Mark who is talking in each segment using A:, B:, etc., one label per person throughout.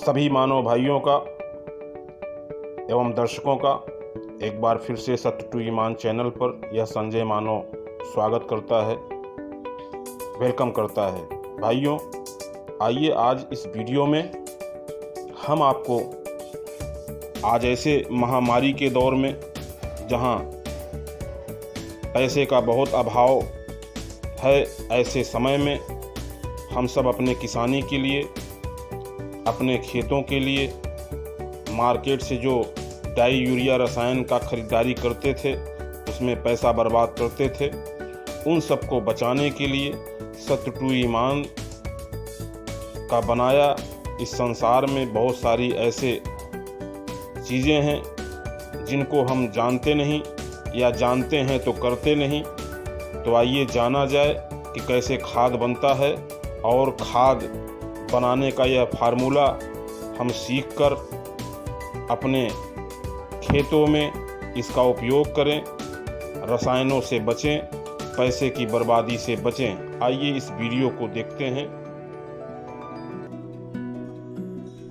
A: सभी मानव भाइयों का एवं दर्शकों का एक बार फिर से सत्य टू ईमान चैनल पर यह संजय मानव स्वागत करता है, वेलकम करता है। भाइयों, आइए आज इस वीडियो में हम आपको आज ऐसे महामारी के दौर में जहां पैसे का बहुत अभाव है, ऐसे समय में हम सब अपने किसानी के लिए, अपने खेतों के लिए मार्केट से जो डाई यूरिया रसायन का खरीदारी करते थे, उसमें पैसा बर्बाद करते थे, उन सब को बचाने के लिए सत्य टू ईमान का बनाया इस संसार में बहुत सारी ऐसे चीज़ें हैं जिनको हम जानते नहीं या जानते हैं तो करते नहीं। तो आइए जाना जाए कि कैसे खाद बनता है और खाद बनाने का यह फार्मूला हम सीखकर अपने खेतों में इसका उपयोग करें, रसायनों से बचें, पैसे की बर्बादी से बचें। आइए इस वीडियो को देखते हैं।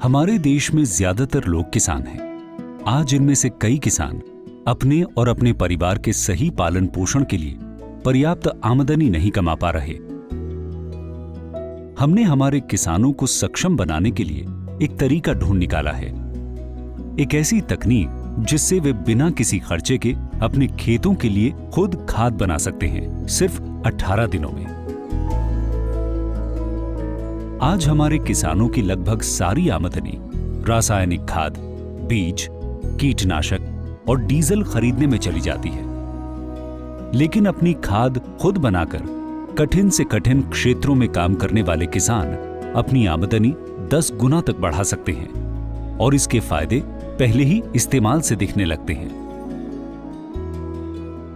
B: हमारे देश में ज्यादातर लोग किसान हैं। आज इनमें से कई किसान अपने और अपने परिवार के सही पालन पोषण के लिए पर्याप्त आमदनी नहीं कमा पा रहे। हमने हमारे किसानों को सक्षम बनाने के लिए एक तरीका ढूंढ निकाला है, एक ऐसी तकनीक जिससे वे बिना किसी खर्चे के अपने खेतों के लिए खुद खाद बना सकते हैं, सिर्फ 18 दिनों में। आज हमारे किसानों की लगभग सारी आमदनी रासायनिक खाद, बीज, कीटनाशक और डीजल खरीदने में चली जाती है। लेकिन अपनी खाद खुद बनाकर कठिन से कठिन क्षेत्रों में काम करने वाले किसान अपनी आमदनी 10 गुना तक बढ़ा सकते हैं और इसके फायदे पहले ही इस्तेमाल से दिखने लगते हैं।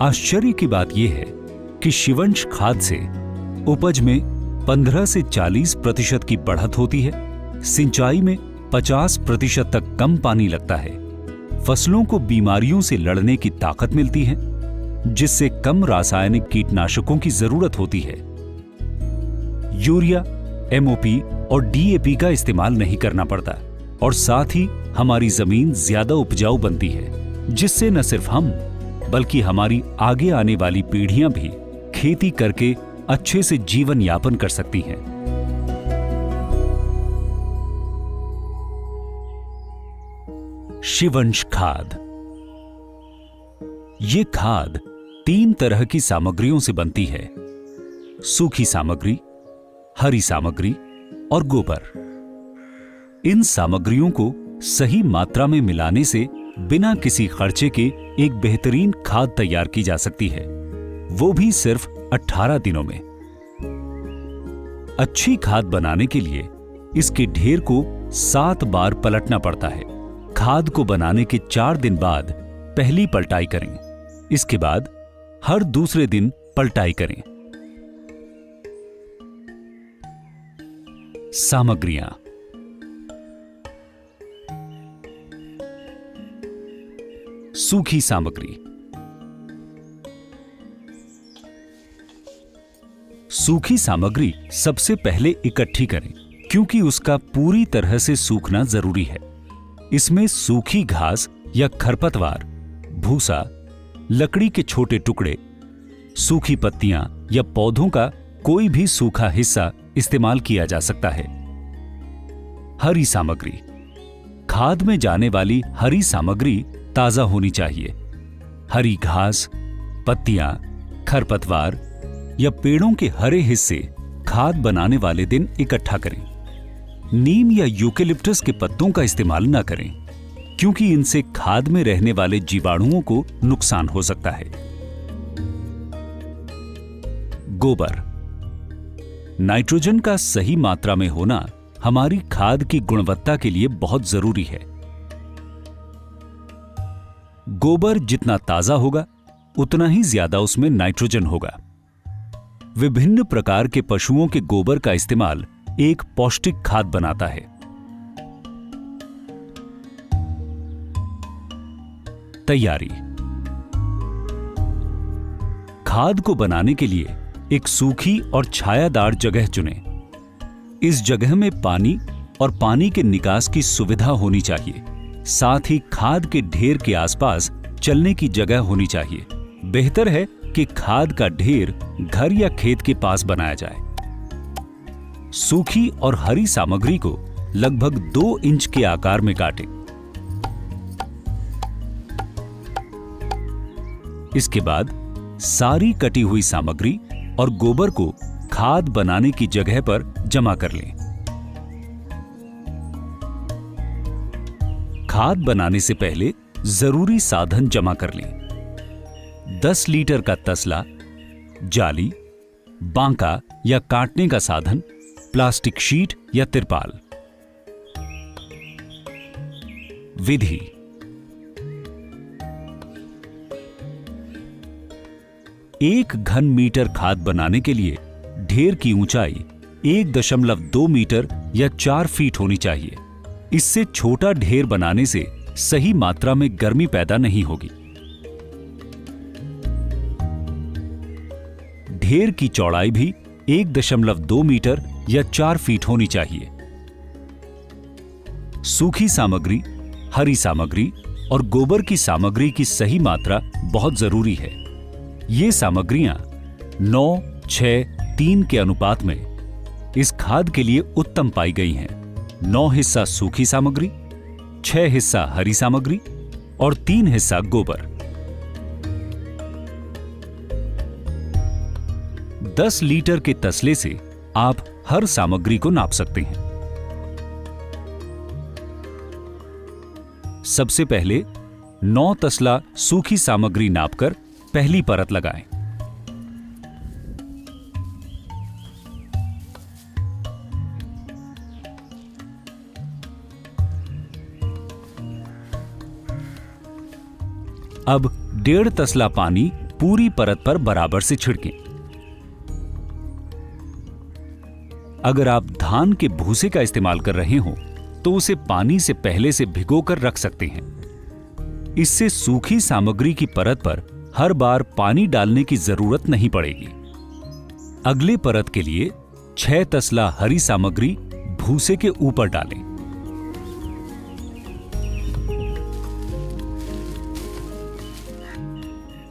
B: आश्चर्य की बात यह है कि शिवंश खाद से उपज में 15 से 40% की बढ़त होती है, सिंचाई में 50% तक कम पानी लगता है, फसलों को बीमारियों से लड़ने की ताकत मिलती है, जिससे कम रासायनिक कीटनाशकों की जरूरत होती है। यूरिया, एमओपी और डीएपी का इस्तेमाल नहीं करना पड़ता और साथ ही हमारी जमीन ज्यादा उपजाऊ बनती है, जिससे न सिर्फ हम बल्कि हमारी आगे आने वाली पीढ़ियां भी खेती करके अच्छे से जीवन यापन कर सकती हैं। शिवंश खाद। ये खाद 3 तरह की सामग्रियों से बनती है: सूखी सामग्री, हरी सामग्री और गोबर। इन सामग्रियों को सही मात्रा में मिलाने से बिना किसी खर्चे के एक बेहतरीन खाद तैयार की जा सकती है, वो भी सिर्फ 18 दिनों में। अच्छी खाद बनाने के लिए इसके ढेर को 7 बार पलटना पड़ता है। खाद को बनाने के 4 दिन बाद पहली पलटाई करें, इसके बाद हर दूसरे दिन पलटाई करें। सामग्रियां: सूखी सामग्री। सूखी सामग्री सबसे पहले इकट्ठी करें, क्योंकि उसका पूरी तरह से सूखना जरूरी है। इसमें सूखी घास या खरपतवार, भूसा, लकड़ी के छोटे टुकड़े, सूखी पत्तियां या पौधों का कोई भी सूखा हिस्सा इस्तेमाल किया जा सकता है। हरी सामग्री। खाद में जाने वाली हरी सामग्री ताजा होनी चाहिए। हरी घास, पत्तियां, खरपतवार या पेड़ों के हरे हिस्से खाद बनाने वाले दिन इकट्ठा करें। नीम या यूकेलिप्टस के पत्तों का इस्तेमाल न करें, क्योंकि इनसे खाद में रहने वाले जीवाणुओं को नुकसान हो सकता है। गोबर। नाइट्रोजन का सही मात्रा में होना हमारी खाद की गुणवत्ता के लिए बहुत जरूरी है। गोबर जितना ताजा होगा, उतना ही ज्यादा उसमें नाइट्रोजन होगा। विभिन्न प्रकार के पशुओं के गोबर का इस्तेमाल एक पौष्टिक खाद बनाता है। तैयारी। खाद को बनाने के लिए एक सूखी और छायादार जगह चुनें। इस जगह में पानी और पानी के निकास की सुविधा होनी चाहिए। साथ ही खाद के ढेर के आसपास चलने की जगह होनी चाहिए। बेहतर है कि खाद का ढेर घर या खेत के पास बनाया जाए। सूखी और हरी सामग्री को लगभग 2 इंच के आकार में काटें। इसके बाद सारी कटी हुई सामग्री और गोबर को खाद बनाने की जगह पर जमा कर लें। खाद बनाने से पहले जरूरी साधन जमा कर लें। 10 लीटर का तसला, जाली, बांका या काटने का साधन, प्लास्टिक शीट या तिरपाल। विधि: 1 घन मीटर खाद बनाने के लिए ढेर की ऊंचाई 1.2 मीटर या 4 फीट होनी चाहिए। इससे छोटा ढेर बनाने से सही मात्रा में गर्मी पैदा नहीं होगी। ढेर की चौड़ाई भी 1.2 मीटर या 4 फीट होनी चाहिए। सूखी सामग्री, हरी सामग्री और गोबर की सामग्री की सही मात्रा बहुत जरूरी है। ये सामग्रियां 9, 6, 3 के अनुपात में इस खाद के लिए उत्तम पाई गई हैं। 9 हिस्सा सूखी सामग्री, 6 हिस्सा हरी सामग्री और 3 हिस्सा गोबर। 10 लीटर के तसले से आप हर सामग्री को नाप सकते हैं। सबसे पहले 9 तसला सूखी सामग्री नापकर पहली परत लगाएं। अब 1.5 तसला पानी पूरी परत पर बराबर से छिड़कें। अगर आप धान के भूसे का इस्तेमाल कर रहे हो तो उसे पानी से पहले से भिगोकर रख सकते हैं। इससे सूखी सामग्री की परत पर हर बार पानी डालने की जरूरत नहीं पड़ेगी। अगले परत के लिए 6 तसला हरी सामग्री भूसे के ऊपर डालें।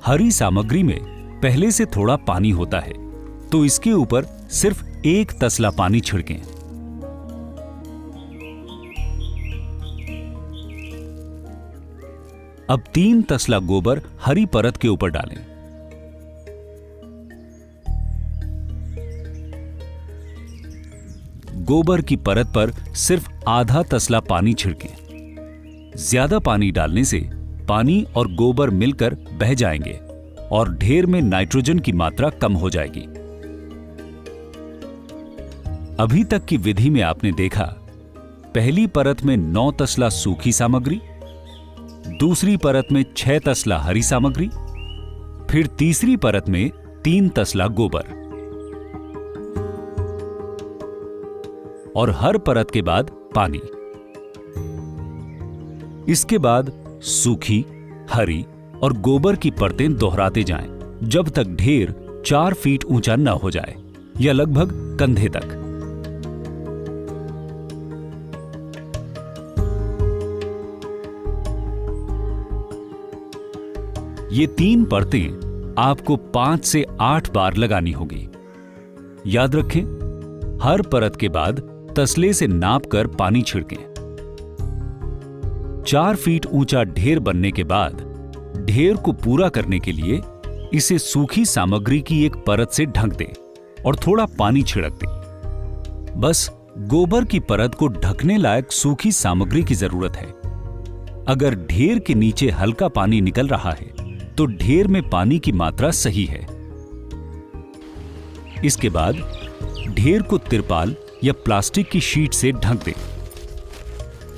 B: हरी सामग्री में पहले से थोड़ा पानी होता है, तो इसके ऊपर सिर्फ 1 तसला पानी छिड़कें। अब 3 तसला गोबर हरी परत के ऊपर डालें। गोबर की परत पर सिर्फ आधा तसला पानी छिड़कें। ज्यादा पानी डालने से पानी और गोबर मिलकर बह जाएंगे और ढेर में नाइट्रोजन की मात्रा कम हो जाएगी। अभी तक की विधि में आपने देखा, पहली परत में 9 तसला सूखी सामग्री, दूसरी परत में 6 तसला हरी सामग्री, फिर तीसरी परत में 3 तसला गोबर और हर परत के बाद पानी। इसके बाद सूखी, हरी और गोबर की परतें दोहराते जाएं जब तक ढेर 4 फीट ऊंचा न हो जाए या लगभग कंधे तक। ये 3 परतें आपको 5 से 8 बार लगानी होगी। याद रखें, हर परत के बाद तसले से नापकर पानी छिड़कें। 4 फीट ऊंचा ढेर बनने के बाद ढेर को पूरा करने के लिए इसे सूखी सामग्री की एक परत से ढक दें और थोड़ा पानी छिड़क दें। बस गोबर की परत को ढकने लायक सूखी सामग्री की जरूरत है। अगर ढेर के नीचे हल्का पानी निकल रहा है तो ढेर में पानी की मात्रा सही है। इसके बाद ढेर को तिरपाल या प्लास्टिक की शीट से ढक दें।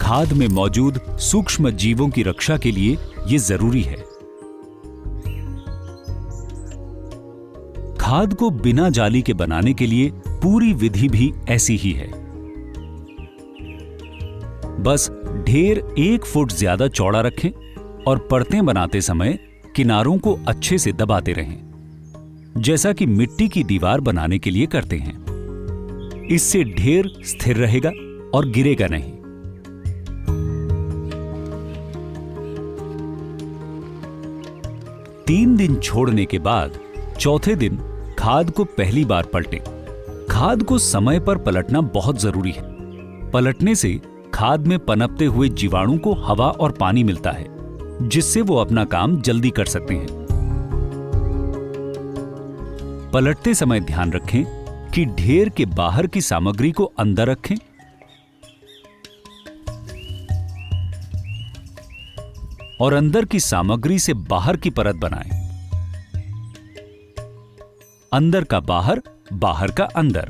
B: खाद में मौजूद सूक्ष्म जीवों की रक्षा के लिए यह जरूरी है। खाद को बिना जाली के बनाने के लिए पूरी विधि भी ऐसी ही है। बस ढेर 1 फुट ज्यादा चौड़ा रखें और परतें बनाते समय किनारों को अच्छे से दबाते रहें, जैसा कि मिट्टी की दीवार बनाने के लिए करते हैं। इससे ढेर स्थिर रहेगा और गिरेगा नहीं। तीन दिन छोड़ने के बाद चौथे दिन खाद को पहली बार पलटें। खाद को समय पर पलटना बहुत जरूरी है। पलटने से खाद में पनपते हुए जीवाणु को हवा और पानी मिलता है, जिससे वो अपना काम जल्दी कर सकते हैं। पलटते समय ध्यान रखें कि ढेर के बाहर की सामग्री को अंदर रखें और अंदर की सामग्री से बाहर की परत बनाएं। अंदर का बाहर, बाहर का अंदर।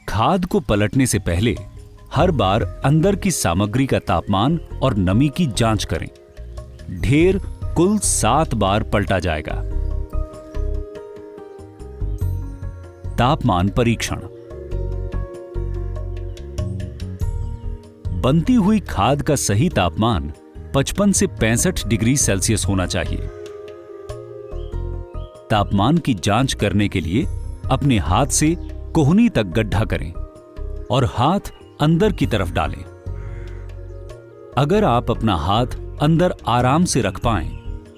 B: खाद को पलटने से पहले हर बार अंदर की सामग्री का तापमान और नमी की जांच करें। ढेर कुल 7 बार पलटा जाएगा। तापमान परीक्षण। बनती हुई खाद का सही तापमान 55 से 65 डिग्री सेल्सियस होना चाहिए। तापमान की जांच करने के लिए अपने हाथ से कोहनी तक गड्ढा करें और हाथ अंदर की तरफ डालें। अगर आप अपना हाथ अंदर आराम से रख पाएं,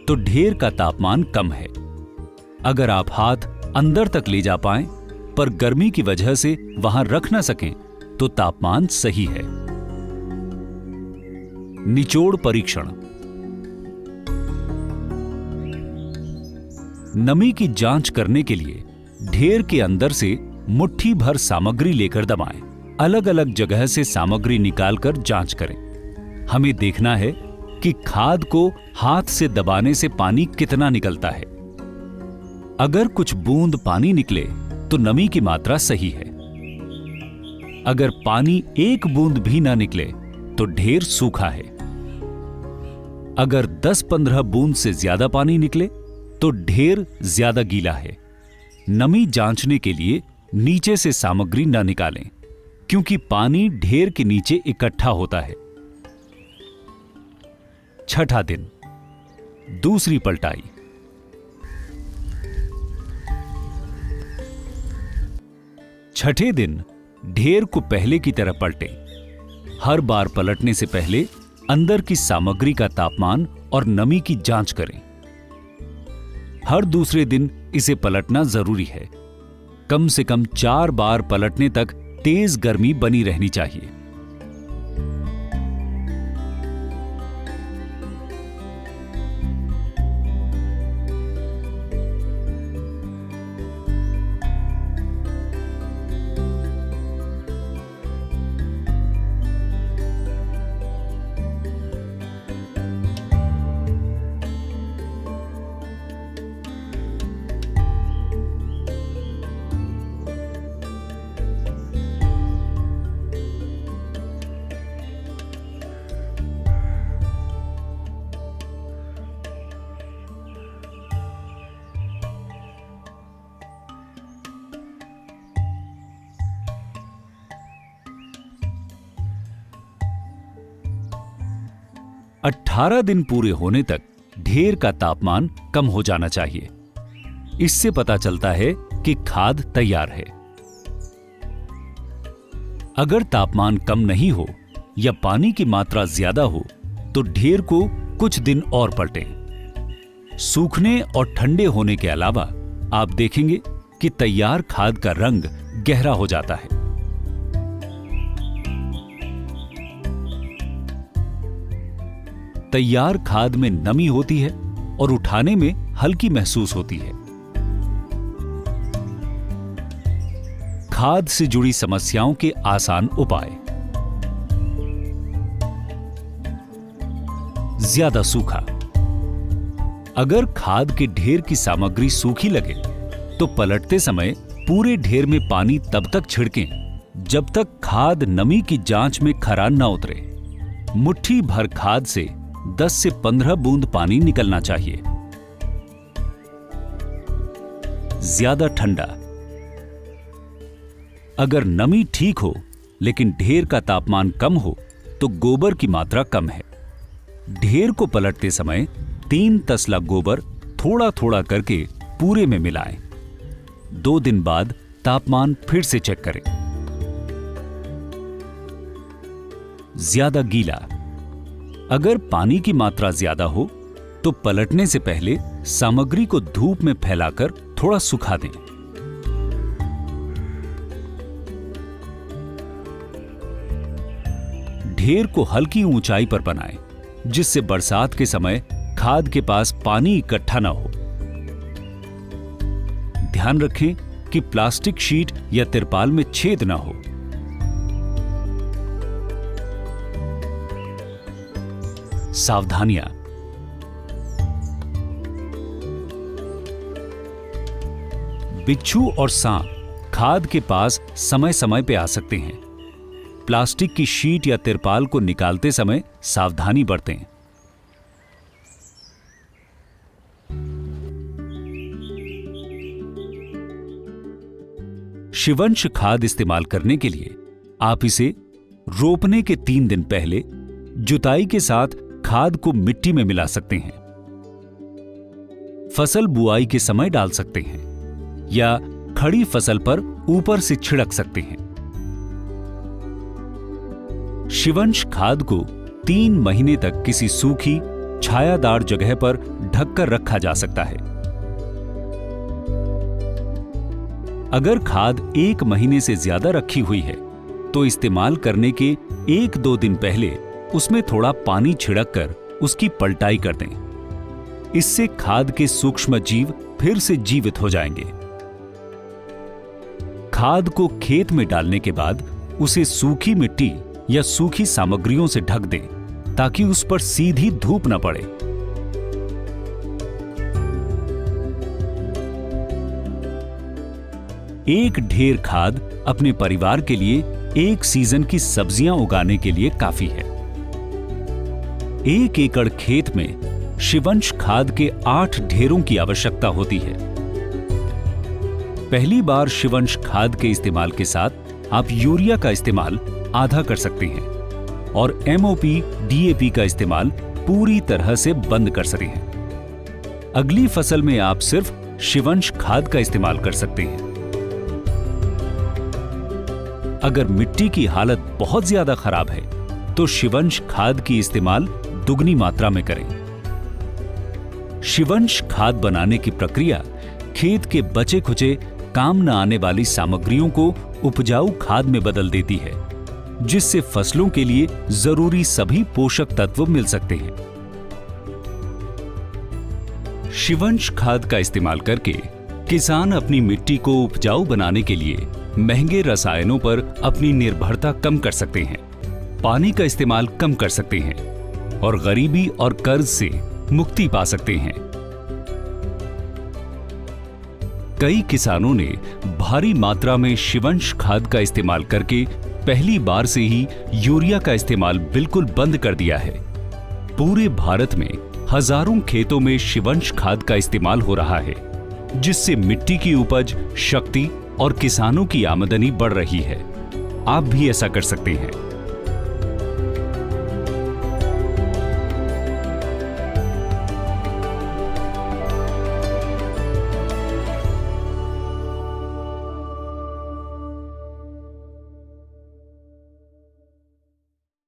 B: तो ढेर का तापमान कम है। अगर आप हाथ अंदर तक ले जा पाएं, पर गर्मी की वजह से वहां रख न सकें, तो तापमान सही है। निचोड़ परीक्षण। नमी की जांच करने के लिए ढेर के अंदर से मुट्ठी भर सामग्री लेकर दबाएं। अलग अलग जगह से सामग्री निकालकर जांच करें। हमें देखना है कि खाद को हाथ से दबाने से पानी कितना निकलता है। अगर कुछ बूंद पानी निकले तो नमी की मात्रा सही है। अगर पानी एक बूंद भी ना निकले तो ढेर सूखा है। अगर 10-15 बूंद से ज्यादा पानी निकले तो ढेर ज्यादा गीला है। नमी जांचने के लिए नीचे से सामग्री न निकालें, क्योंकि पानी ढेर के नीचे इकट्ठा होता है। छठा दिन, दूसरी पलटाई। छठे दिन ढेर को पहले की तरह पलटें। हर बार पलटने से पहले अंदर की सामग्री का तापमान और नमी की जांच करें। हर दूसरे दिन इसे पलटना जरूरी है। कम से कम 4 बार पलटने तक तेज गर्मी बनी रहनी चाहिए। और 18 दिन पूरे होने तक ढेर का तापमान कम हो जाना चाहिए। इससे पता चलता है कि खाद तैयार है। अगर तापमान कम नहीं हो या पानी की मात्रा ज्यादा हो तो ढेर को कुछ दिन और पलटें। सूखने और ठंडे होने के अलावा आप देखेंगे कि तैयार खाद का रंग गहरा हो जाता है। तैयार खाद में नमी होती है और उठाने में हल्की महसूस होती है। खाद से जुड़ी समस्याओं के आसान उपाय। ज्यादा सूखा। अगर खाद के ढेर की सामग्री सूखी लगे तो पलटते समय पूरे ढेर में पानी तब तक छिड़कें जब तक खाद नमी की जांच में खरान ना उतरे। मुट्ठी भर खाद से 10 से 15 बूंद पानी निकलना चाहिए। ज्यादा ठंडा। अगर नमी ठीक हो लेकिन ढेर का तापमान कम हो तो गोबर की मात्रा कम है। ढेर को पलटते समय 3 तसला गोबर थोड़ा थोड़ा करके पूरे में मिलाएं। 2 दिन बाद तापमान फिर से चेक करें। ज्यादा गीला। अगर पानी की मात्रा ज्यादा हो तो पलटने से पहले सामग्री को धूप में फैलाकर थोड़ा सुखा दें। ढेर को हल्की ऊंचाई पर बनाएं, जिससे बरसात के समय खाद के पास पानी इकट्ठा न हो। ध्यान रखें कि प्लास्टिक शीट या तिरपाल में छेद न हो। सावधानियां। बिच्छू और सांप खाद के पास समय समय पे आ सकते हैं। प्लास्टिक की शीट या तिरपाल को निकालते समय सावधानी बरतें। शिवंश खाद इस्तेमाल करने के लिए आप इसे रोपने के 3 दिन पहले जुताई के साथ खाद को मिट्टी में मिला सकते हैं। फसल बुआई के समय डाल सकते हैं या खड़ी फसल पर ऊपर से छिड़क सकते हैं। शिवंश खाद को 3 महीने तक किसी सूखी छायादार जगह पर ढककर रखा जा सकता है। अगर खाद 1 महीने से ज्यादा रखी हुई है तो इस्तेमाल करने के 1-2 दिन पहले उसमें थोड़ा पानी छिड़ककर उसकी पलटाई कर दें। इससे खाद के सूक्ष्म जीव फिर से जीवित हो जाएंगे। खाद को खेत में डालने के बाद उसे सूखी मिट्टी या सूखी सामग्रियों से ढक दें ताकि उस पर सीधी धूप न पड़े। एक ढेर खाद अपने परिवार के लिए 1 सीजन की सब्जियां उगाने के लिए काफी है। 1 एकड़ खेत में शिवंश खाद के 8 ढेरों की आवश्यकता होती है। पहली बार शिवंश खाद के इस्तेमाल के साथ आप यूरिया का इस्तेमाल आधा कर सकते हैं और एमओपी, डीएपी का इस्तेमाल पूरी तरह से बंद कर सकते हैं। अगली फसल में आप सिर्फ शिवंश खाद का इस्तेमाल कर सकते हैं। अगर मिट्टी की हालत बहुत ज्यादा खराब है तो शिवंश खाद की इस्तेमाल दुगनी मात्रा में करें। शिवंश खाद बनाने की प्रक्रिया खेत के बचे खुचे काम न आने वाली सामग्रियों को उपजाऊ खाद में बदल देती है, जिससे फसलों के लिए जरूरी सभी पोषक तत्व मिल सकते हैं। शिवंश खाद का इस्तेमाल करके किसान अपनी मिट्टी को उपजाऊ बनाने के लिए महंगे रसायनों पर अपनी निर्भरता कम कर सकते हैं, पानी का इस्तेमाल कम कर सकते हैं और गरीबी और कर्ज से मुक्ति पा सकते हैं। कई किसानों ने भारी मात्रा में शिवंश खाद का इस्तेमाल करके पहली बार से ही यूरिया का इस्तेमाल बिल्कुल बंद कर दिया है। पूरे भारत में हजारों खेतों में शिवंश खाद का इस्तेमाल हो रहा है, जिससे मिट्टी की उपज, शक्ति और किसानों की आमदनी बढ़ रही है। आप भी ऐसा कर सकते हैं।